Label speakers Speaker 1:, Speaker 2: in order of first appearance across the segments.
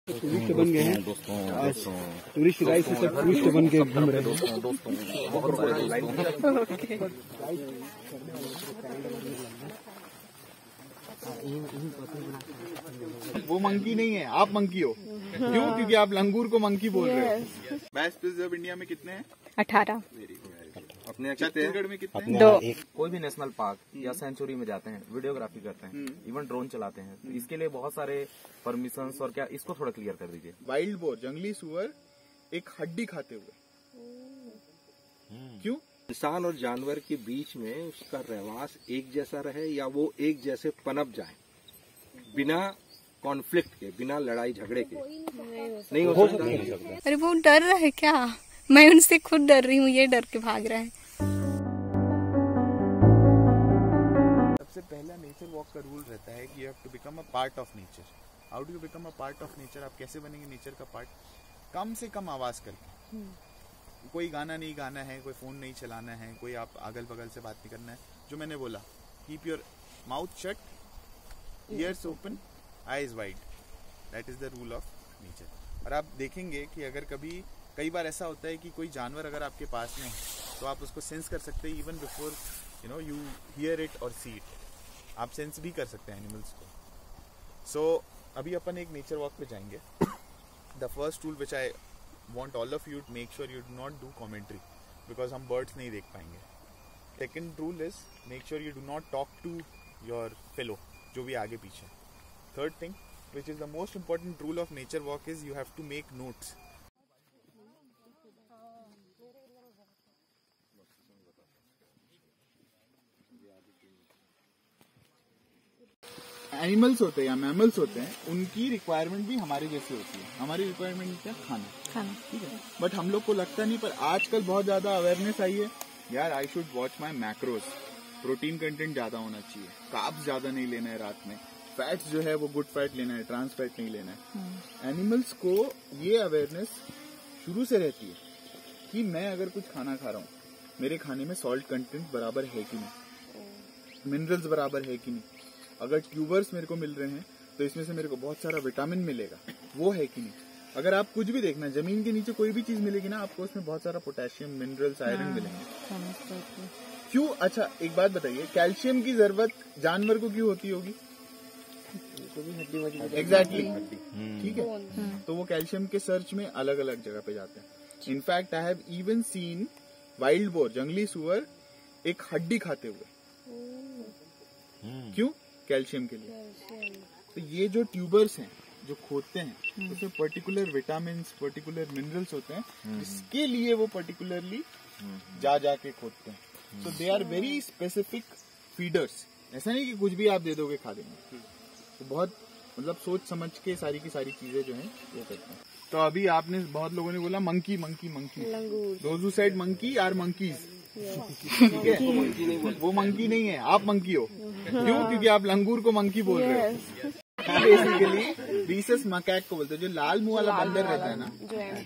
Speaker 1: Tourist बन गए हैं टूरिस्ट गाइड से सब टूरिस्ट बन के घूम रहे हैं
Speaker 2: वो मंकी नहीं है, आप मंकी हो। क्यों? क्योंकि आप लंगूर को मंकी बोल रहे हो। बेस्ट प्रिजर्व इंडिया में कितने हैं?
Speaker 3: 18।
Speaker 2: अपने छत्तीसगढ़ में कितने हैं?
Speaker 3: 2।
Speaker 4: कोई भी नेशनल पार्क या सेंचुरी में जाते हैं, वीडियोग्राफी करते हैं, इवन ड्रोन चलाते हैं, तो इसके लिए बहुत सारे परमिशंस और क्या, इसको थोड़ा क्लियर कर दीजिए।
Speaker 2: वाइल्ड बोर, जंगली सुअर एक हड्डी खाते हुए। क्यों?
Speaker 5: इंसान और जानवर के बीच में उसका रहवास एक जैसा रहे या वो एक जैसे पनप जाए, बिना कॉन्फ्लिक्ट के, बिना लड़ाई झगड़े के नहीं हो सकता।
Speaker 3: अरे वो डर रहा है क्या? मैं उनसे खुद डर रही हूँ, ये डर के भाग रहा है।
Speaker 2: सबसे पहला नेचर वॉक का रूल रहता है कि you have to become a part of nature. How do you become a part of nature? आप कैसे बनेंगे नेचर का पार्ट? कम से कम आवाज करके। कोई गाना नहीं गाना है, कोई फोन नहीं चलाना है, कोई आप अगल बगल से बात नहीं करना है। जो मैंने बोला, keep your mouth shut, years open, eyes wide. That is the rule of nature. और आप देखेंगे कि अगर कई बार ऐसा होता है कि कोई जानवर अगर आपके पास में है तो आप उसको सेंस कर सकते हैं, even before you here it और सी इट। आप सेंस भी कर सकते हैं एनिमल्स को। सो अभी अपन एक नेचर वॉक पे जाएंगे। The first rule which I want all of you to make sure you do not do commentary because हम birds नहीं देख पाएंगे। Second rule is make sure you do not talk to your fellow जो भी आगे पीछे। Third thing which is the most important rule of nature walk is you have to make notes। Animals होते हैं या मैमल्स होते हैं, उनकी रिक्वायरमेंट भी हमारी जैसी होती है। हमारी रिक्वायरमेंट क्या? खाना। ठीक है, बट हम लोग को लगता नहीं, पर आजकल बहुत ज्यादा अवेयरनेस आई है यार, I should watch my macros. Protein content ज्यादा होना चाहिए, कार्ब्स ज्यादा नहीं लेना है रात में, फैट्स जो है वो गुड फैट लेना है, ट्रांस फैट नहीं लेना है। एनिमल्स को ये अवेयरनेस शुरू से रहती है कि मैं अगर कुछ खाना खा रहा हूँ, मेरे खाने में सॉल्ट कंटेंट बराबर है कि नहीं, मिनरल्स बराबर है कि नहीं, अगर ट्यूबर्स मेरे को मिल रहे हैं तो इसमें से मेरे को बहुत सारा विटामिन मिलेगा, वो है कि नहीं। अगर आप कुछ भी देखना, जमीन के नीचे कोई भी चीज मिलेगी ना आपको, उसमें बहुत सारा पोटेशियम, मिनरल्स, आयरन मिलेंगे। क्यों? अच्छा एक बात बताइए, कैल्शियम की जरूरत जानवर को क्यों होती होगी? एग्जैक्टली, ठीक है। तो वो कैल्शियम के सर्च में अलग अलग जगह पे जाते हैं। In fact I have even seen wild boar, जंगली सुअर एक हड्डी खाते हुए। क्यों? कैल्शियम के लिए। तो ये जो ट्यूबर्स हैं जो खोदते हैं, उसमें पर्टिकुलर विटामिन, पर्टिकुलर मिनरल्स होते हैं, जिसके लिए वो पर्टिकुलरली जा के खोदते हैं। So they are very specific feeders. ऐसा नहीं कि कुछ भी आप दे दोगे खा देंगे। तो बहुत मतलब सोच समझ के सारी की सारी चीजें जो है वो करते हैं। तो अभी आपने बहुत लोगों ने बोला monkey monkey monkey, those who said monkey are monkeys. ठीक है, वो मंकी नहीं है, आप मंकी हो। क्यों? क्योंकि आप लंगूर को मंकी बोल रहे हो। बेसिकली रीसस मकैक को बोलते हैं, जो लाल मुंह वाला बंदर रहता है ना,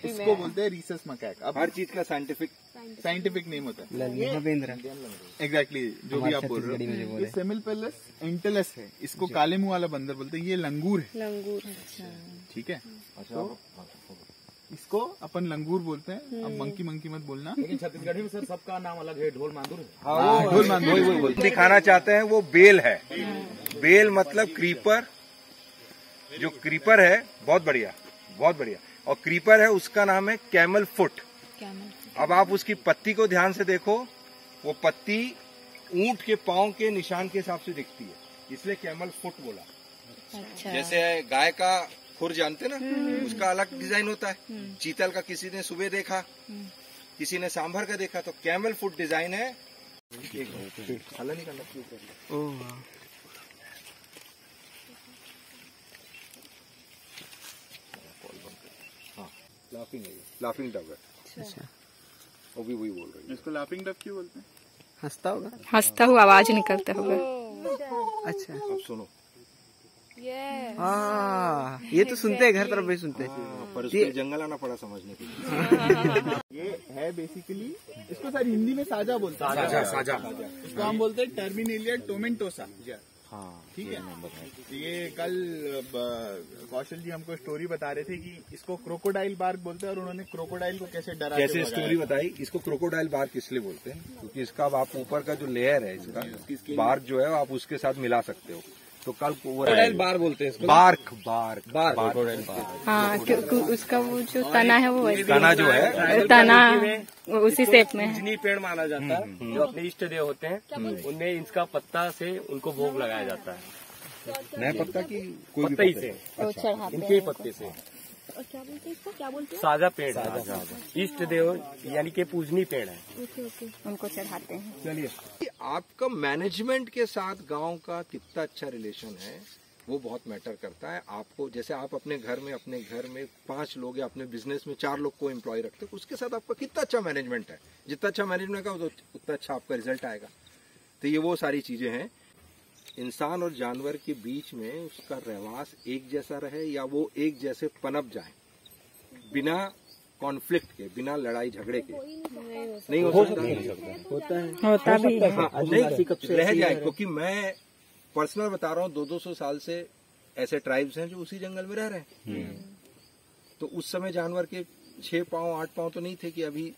Speaker 2: इसको बोलते हैं रीसस मकैक। अब
Speaker 5: हर चीज का साइंटिफिक
Speaker 2: नेम होता है। एग्जैक्टली, जो भी आप बोल रहे हो। ये सेमिलपेलस एंटेलस है, इसको काले मुंह वाला बंदर बोलते हैं। ये लंगूर है। ठीक है, इसको अपन लंगूर बोलते हैं। अब मंकी मंकी मत बोलना।
Speaker 4: लेकिन छत्तीसगढ़ी में सर सबका नाम अलग है, ढोल मांदुर।
Speaker 5: ढोल मांदुर दिखाना चाहते हैं, वो बेल है। बेल मतलब क्रीपर। जो क्रीपर है बहुत बढ़िया, बहुत बढ़िया। और क्रीपर है, उसका नाम है कैमल फुट। अब आप उसकी पत्ती को ध्यान से देखो, वो पत्ती ऊंट के पांव के निशान के हिसाब से दिखती है, इसलिए कैमल फुट बोला।
Speaker 3: अच्छा।
Speaker 5: जैसे गाय का खुर जानते ना, उसका अलग डिजाइन होता है। चीतल का किसी ने सुबह देखा, किसी ने सांभर का देखा, तो कैमल फुट डिजाइन है। हल्ला नहीं करना। लाफिंग डक है। वो भी वही बोल रही है।
Speaker 2: इसको लाफिंग डक क्यों बोलते हैं?
Speaker 1: हंसता होगा,
Speaker 3: हंसता हुआ आवाज निकलता होगा।
Speaker 1: अच्छा,
Speaker 5: अब सुनो।
Speaker 1: हाँ, ये तो सुनते हैं, घर तरफ भी सुनते हैं,
Speaker 5: पर उसके जंगल आना पड़ा समझने के लिए।
Speaker 2: ये है बेसिकली, इसको सर हिंदी में साजा बोलते हैं।
Speaker 5: साजा।
Speaker 2: इसको हम बोलते हैं टर्मिनेलिया टोमेंटोसा।
Speaker 1: हाँ,
Speaker 2: ठीक है। ये कल कौशल जी हमको स्टोरी बता रहे थे कि इसको क्रोकोडाइल बार्क बोलते हैं और उन्होंने क्रोकोडाइल को कैसे डरा के
Speaker 5: कैसे स्टोरी बताई। इसको क्रोकोडाइल बार्क इसलिए बोलते हैं क्योंकि इसका आप ऊपर का जो लेयर है इसका बार्क जो है आप उसके साथ मिला सकते हो। तो कल क्रोकोडाइल
Speaker 1: बार बोलते हैं इसको।
Speaker 5: बार्क
Speaker 3: हाँ, क्योंकि उसका वो जो तना है वो वैसे
Speaker 5: तना जो है
Speaker 3: तना उसी शेप में है।
Speaker 6: पूजनीय पेड़ माना जाता है। जो अपने इष्ट देव होते हैं उनमें इसका पत्ता से उनको भोग लगाया जाता है।
Speaker 5: नए पत्ता की कोई भी
Speaker 6: पत्ते ही
Speaker 5: पत्ते।
Speaker 6: से,
Speaker 3: वो चढ़ाते
Speaker 6: इनके ही
Speaker 3: हैं।
Speaker 6: पत्ते से।
Speaker 7: और क्या बोलते हैं इसको, क्या बोलते हैं?
Speaker 6: साजा पेड़ है, इष्ट देव यानी कि पूजनीय पेड़ है।
Speaker 7: Okay okay.
Speaker 3: उनको चढ़ाते हैं।
Speaker 5: चलिए, आपका मैनेजमेंट के साथ गांव का कितना अच्छा रिलेशन है वो बहुत मैटर करता है। आपको जैसे आप अपने घर में 5 लोग या अपने बिजनेस में 4 लोग को एम्प्लॉय रखते हो, उसके साथ आपका कितना अच्छा मैनेजमेंट है। जितना अच्छा मैनेजमेंट का उतना अच्छा आपका रिजल्ट आएगा। तो ये वो सारी चीजें हैं। इंसान और जानवर के बीच में उसका रहवास एक जैसा रहे या वो एक जैसे पनप जाए बिना कॉन्फ्लिक्ट के, बिना लड़ाई झगड़े के नहीं हो सकता।
Speaker 3: होता भी है।
Speaker 5: हाँ, नहीं रह जाए। क्योंकि मैं पर्सनल बता रहा हूँ, 200-200 साल से ऐसे ट्राइब्स हैं जो उसी जंगल में रह रहे हैं। तो उस समय जानवर के 6 पाँव 8 पाँव तो नहीं थे कि अभी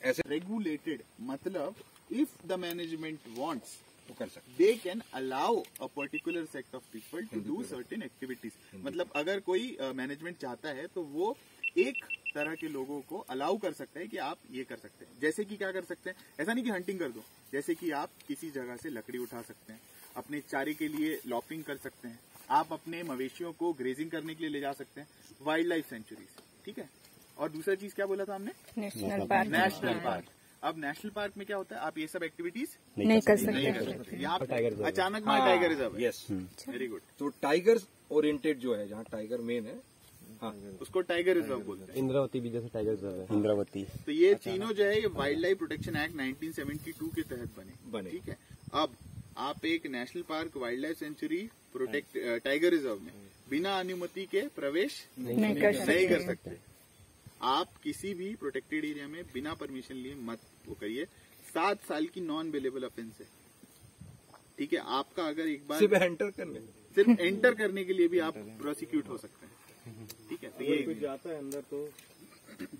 Speaker 5: ऐसे
Speaker 2: रेगुलेटेड मतलब इफ द मैनेजमेंट वांट्स
Speaker 5: तो कर सकते।
Speaker 2: they can allow a particular set of people to do certain activities। मतलब अगर कोई मैनेजमेंट चाहता है तो वो एक तरह के लोगों को अलाउ कर सकता है कि आप ये कर सकते हैं। जैसे कि क्या कर सकते हैं, ऐसा नहीं कि हंटिंग कर दो, जैसे कि आप किसी जगह से लकड़ी उठा सकते हैं, अपने चारे के लिए लॉपिंग कर सकते हैं, आप अपने मवेशियों को ग्रेजिंग करने के लिए ले जा सकते हैं। वाइल्ड लाइफ सेंचुरीज, ठीक है। और दूसरा चीज क्या बोला था हमने,
Speaker 3: नेशनल पार्क।
Speaker 2: National park. अब नेशनल पार्क में क्या होता है, आप ये सब एक्टिविटीज
Speaker 3: नहीं कर
Speaker 2: नहीं कर
Speaker 3: सकते।
Speaker 2: सकते। यहाँ पे अचानक में टाइगर रिजर्व है।
Speaker 5: Yes,
Speaker 2: very good.
Speaker 5: तो टाइगर ओरिएंटेड जो है, जहाँ टाइगर मेन है, हाँ,
Speaker 2: उसको टाइगर रिजर्व बोलते हैं।
Speaker 1: इंद्रावती भी जैसे टाइगर रिजर्व है। इंद्रावती।
Speaker 2: तो ये तीनों जो है ये वाइल्ड लाइफ प्रोटेक्शन एक्ट 1972 के तहत बने, ठीक है। अब आप एक national park, wild life sanctuary, protect tiger reserve में बिना अनुमति के प्रवेश
Speaker 3: नहीं कर
Speaker 2: सकते। आप किसी भी प्रोटेक्टेड एरिया में बिना परमिशन लिए मत वो करिए। 7 साल की नॉन अवेलेबल ऑफेंस है, ठीक है। आपका अगर एक बार
Speaker 5: सिर्फ
Speaker 2: एंटर करने के लिए भी आप प्रोसिक्यूट हो सकते हैं, ठीक है। तो ये
Speaker 6: जाता है अंदर तो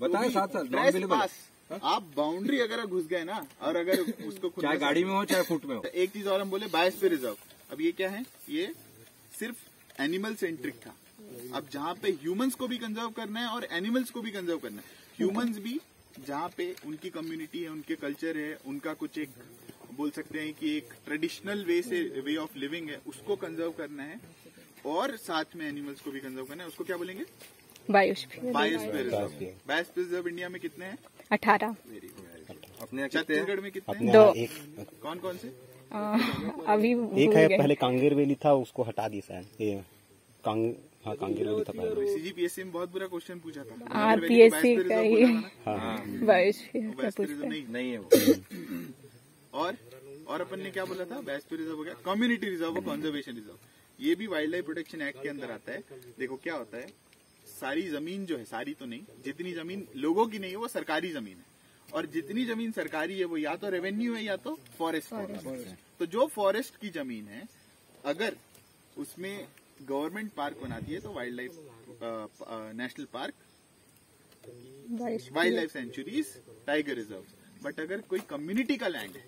Speaker 5: बताएं 7 साल
Speaker 2: ट्रेसपास, आप बाउंड्री अगर घुस गए ना, और अगर उसको
Speaker 5: चाहे गाड़ी में हो चाहे फुट में हो।
Speaker 2: एक चीज और हम बोले, बायोस्फीयर रिजर्व। अब ये क्या है, ये सिर्फ एनिमल सेंट्रिक था। अब जहाँ पे ह्यूमंस को भी कंजर्व करना है और एनिमल्स को भी कंजर्व करना है, ह्यूमंस भी जहाँ पे उनकी कम्युनिटी है, उनके कल्चर है, उनका कुछ एक बोल सकते हैं कि एक ट्रेडिशनल वे ऑफ लिविंग है, उसको कंजर्व करना है, और साथ में एनिमल्स को भी कंजर्व करना है। उसको क्या बोलेंगे,
Speaker 3: biosphere.
Speaker 2: Biosphere reserve. Biosphere reserve India में कितने हैं?
Speaker 3: 18।
Speaker 2: Very good.
Speaker 5: अपने
Speaker 2: छत्तीसगढ़ में कितने हैं?
Speaker 3: 2।
Speaker 2: कौन कौन से?
Speaker 3: अभी
Speaker 1: एक है, पहले कांगेर वैली था, उसको हटा दी शायद। ये कांगेर वैली था पहले।
Speaker 2: सीजीपीएससी में बहुत बुरा क्वेश्चन पूछा था।
Speaker 3: आरपीएससी का ही
Speaker 1: हाँ,
Speaker 3: बायोस्फीयर का
Speaker 2: बायोस्फीयर
Speaker 3: पूछते
Speaker 2: रिजर्व
Speaker 3: हैं।
Speaker 2: नहीं।
Speaker 5: नहीं है वो।
Speaker 2: और अपन ने क्या बोला था, बायोस्फीयर रिजर्व हो गया, कम्युनिटी रिजर्व और कंजर्वेशन रिजर्व। ये भी वाइल्ड लाइफ प्रोटेक्शन एक्ट के अंदर आता है। देखो क्या होता है, सारी जमीन जो है, सारी तो नहीं, जितनी जमीन लोगों की नहीं है वो सरकारी जमीन है, और जितनी जमीन सरकारी है वो या तो रेवेन्यू है या तो फॉरेस्ट है। तो जो फॉरेस्ट की जमीन है, अगर उसमें गवर्नमेंट पार्क बनाती है तो wild life national park, wild life sanctuaries, tiger reserve. But अगर कोई कम्युनिटी का लैंड है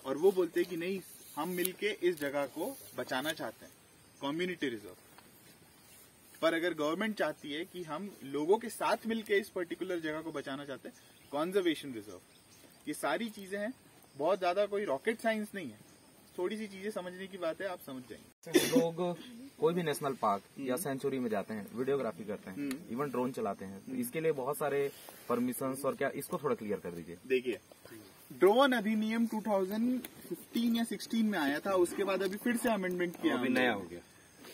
Speaker 2: और वो बोलते हैं कि नहीं, हम मिलके इस जगह को बचाना चाहते हैं, कम्युनिटी रिजर्व। पर अगर गवर्नमेंट चाहती है कि हम लोगों के साथ मिलके इस पर्टिकुलर जगह को बचाना चाहते हैं, कंजर्वेशन रिजर्व। ये सारी चीजें हैं, बहुत ज्यादा कोई रॉकेट साइंस नहीं है, थोड़ी सी चीजें समझने की बात है, आप समझ जाएंगे।
Speaker 4: लोग कोई भी नेशनल पार्क या सेंचुरी में जाते हैं, वीडियोग्राफी करते हैं, इवन ड्रोन चलाते हैं, तो इसके लिए बहुत सारे परमिशंस और क्या, इसको थोड़ा क्लियर कर दीजिए।
Speaker 2: देखिए, ड्रोन अधिनियम 2015 या 16 में आया था, उसके बाद अभी फिर से अमेंडमेंट किया,
Speaker 5: अभी नया हो गया।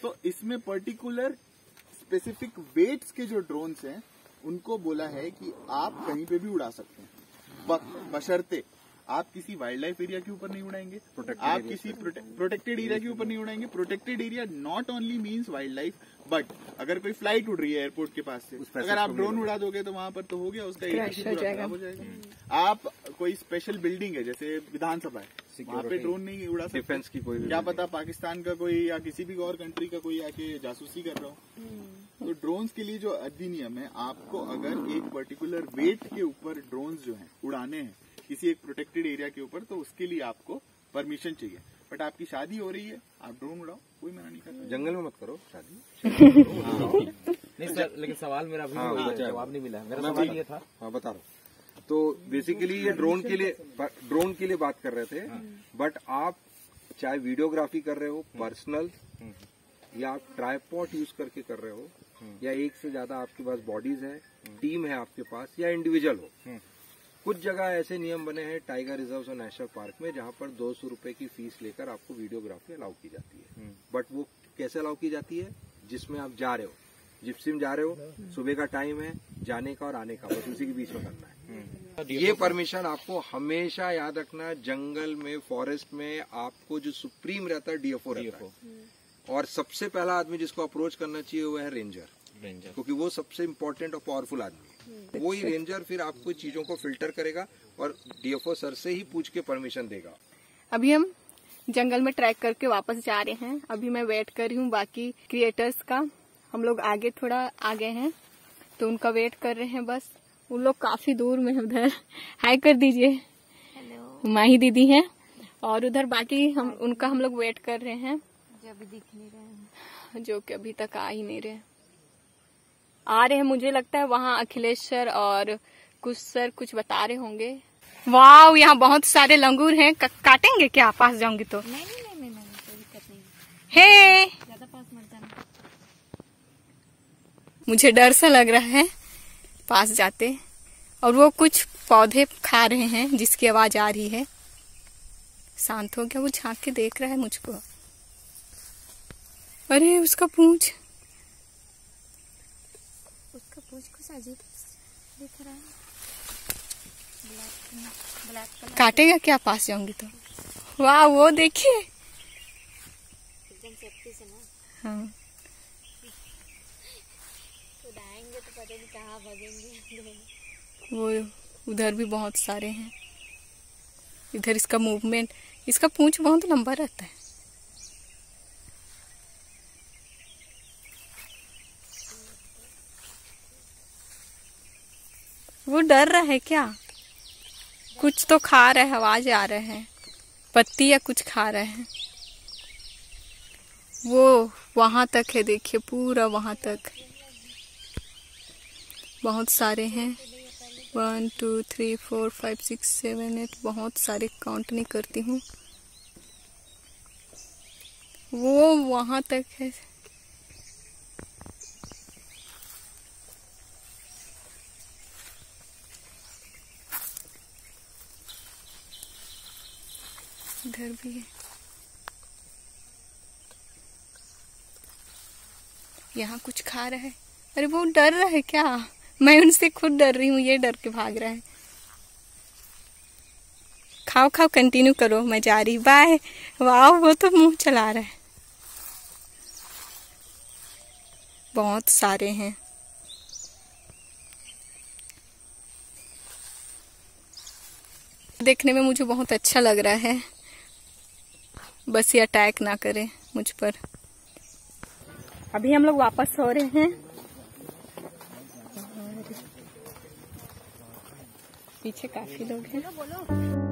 Speaker 2: तो इसमें पर्टिकुलर स्पेसिफिक वेट्स के जो ड्रोन्स हैं उनको बोला है कि आप कहीं पे भी उड़ा सकते हैं, बशर्ते आप किसी वाइल्ड लाइफ एरिया के ऊपर नहीं उड़ाएंगे, आप किसी प्रोटेक्टेड एरिया के ऊपर नहीं उड़ाएंगे। Protected area not only means wildlife, but अगर कोई फ्लाइट उड़ रही है एयरपोर्ट के पास से, अगर आप ड्रोन उड़ा दोगे तो वहां पर तो हो गया, उसका एरिया खराब हो जाएगा। आप कोई स्पेशल बिल्डिंग है, जैसे विधानसभा है, वहाँ पे ड्रोन नहीं उड़ा सकते।
Speaker 5: डिफेंस की कोई
Speaker 2: क्या पता पाकिस्तान का कोई या किसी भी और कंट्री का कोई आके जासूसी कर रहा हो। तो ड्रोन्स के लिए जो अधिनियम है, आपको अगर एक पर्टिकुलर वेट के ऊपर ड्रोन्स जो हैं उड़ाने हैं किसी एक प्रोटेक्टेड एरिया के ऊपर, तो उसके लिए आपको परमिशन चाहिए। बट आपकी शादी हो रही है, आप ड्रोन उड़ाओ, कोई मना नहीं कर रहा।
Speaker 5: जंगल में मत करो शादी।
Speaker 4: नहीं सर, लेकिन सवाल मेरा अभी जवाब नहीं मिला है। मेरा सवाल ये था,
Speaker 5: हाँ बता रहा हूँ। तो बेसिकली ये ड्रोन के लिए बात कर रहे थे। बट आप चाहे वीडियोग्राफी कर रहे हो पर्सनल, या आप ट्राइपॉड यूज करके कर रहे हो, या एक से ज्यादा आपके पास बॉडीज है, टीम है आपके पास, या इंडिविजुअल हो, कुछ जगह ऐसे नियम बने हैं टाइगर रिजर्व और नेशनल पार्क में जहां पर 200 रुपए की फीस लेकर आपको वीडियोग्राफी अलाउ की जाती है। बट वो कैसे अलाउ की जाती है? जिसमें आप जा रहे हो, जिप्सी में जा रहे हो, सुबह का टाइम है जाने का और आने का, बस उसी के बीच में करना है। ये परमिशन आपको हमेशा याद रखना, जंगल में, फॉरेस्ट में आपको जो सुप्रीम रहता है डीएफओ रहता है। और सबसे पहला आदमी जिसको अप्रोच करना चाहिए वो है रेंजर, क्योंकि वो सबसे इम्पोर्टेंट और पावरफुल आदमी है। वो ही रेंजर फिर आपको चीजों को फिल्टर करेगा और डीएफओ सर से ही पूछ के परमिशन देगा।
Speaker 3: अभी हम जंगल में ट्रैक करके वापस जा रहे हैं। अभी मैं वेट कर रही हूँ बाकी क्रिएटर्स का। हम लोग आगे थोड़ा आगे हैं तो उनका वेट कर रहे हैं। बस उन लोग काफी दूर में उधर। हाय कर दीजिए। हेलो, माही दीदी हैं और उधर बाकी हम लोग वेट कर रहे हैं,
Speaker 7: जो अभी दिख नहीं रहे हैं,
Speaker 3: जो कि अभी तक आ ही नहीं रहे। आ रहे हैं, मुझे लगता है वहाँ अखिलेश सर और कुछ सर कुछ बता रहे होंगे। वाह, यहाँ बहुत सारे लंगूर हैं। काटेंगे क्या? पास जाऊंगी तो?
Speaker 7: नहीं कोई दिक्कत नहीं।
Speaker 3: हे,
Speaker 7: ज्यादा पास मत जाना।
Speaker 3: मुझे डर सा लग रहा है पास जाते। और वो कुछ पौधे खा रहे हैं जिसकी आवाज आ रही है। शांत हो गया, वो झांक के देख रहा है मुझको। अरे उसका पूंछ
Speaker 7: कुछ अजीब दिख रहा है। Black colour.
Speaker 3: काटेगा क्या पास जाऊंगी तो? वाह, वो देखिए।
Speaker 7: एकदम सेफ्टी से ना।
Speaker 3: हाँ,
Speaker 7: उड़ाएंगे तो पता नहीं कहाँ भागेंगे।
Speaker 3: वो उधर भी बहुत सारे हैं। इधर इसका मूवमेंट, इसका पूंछ बहुत लंबा रहता है। वो डर रहा है क्या? कुछ तो खा रहा है, आवाज आ रहा है। पत्ती या कुछ खा रहा है। वो वहां तक है, देखिए पूरा वहां तक। बहुत सारे हैं। 1 2 3 4 5 6 7 8, बहुत सारे काउंट नहीं करती हूँ। वो वहां तक है। इधर भी है। यहाँ कुछ खा रहा है। अरे वो डर रहा है क्या? मैं उनसे खुद डर रही हूँ, ये डर के भाग रहा है। खाओ खाओ, कंटिन्यू करो, मैं जा रही। बाय। वाह, वो तो मुंह चला रहा है। बहुत सारे हैं। देखने में मुझे बहुत अच्छा लग रहा है। बस ये अटैक ना करे मुझ पर। अभी हम लोग वापस हो रहे हैं। पीछे काफी लोग हैं।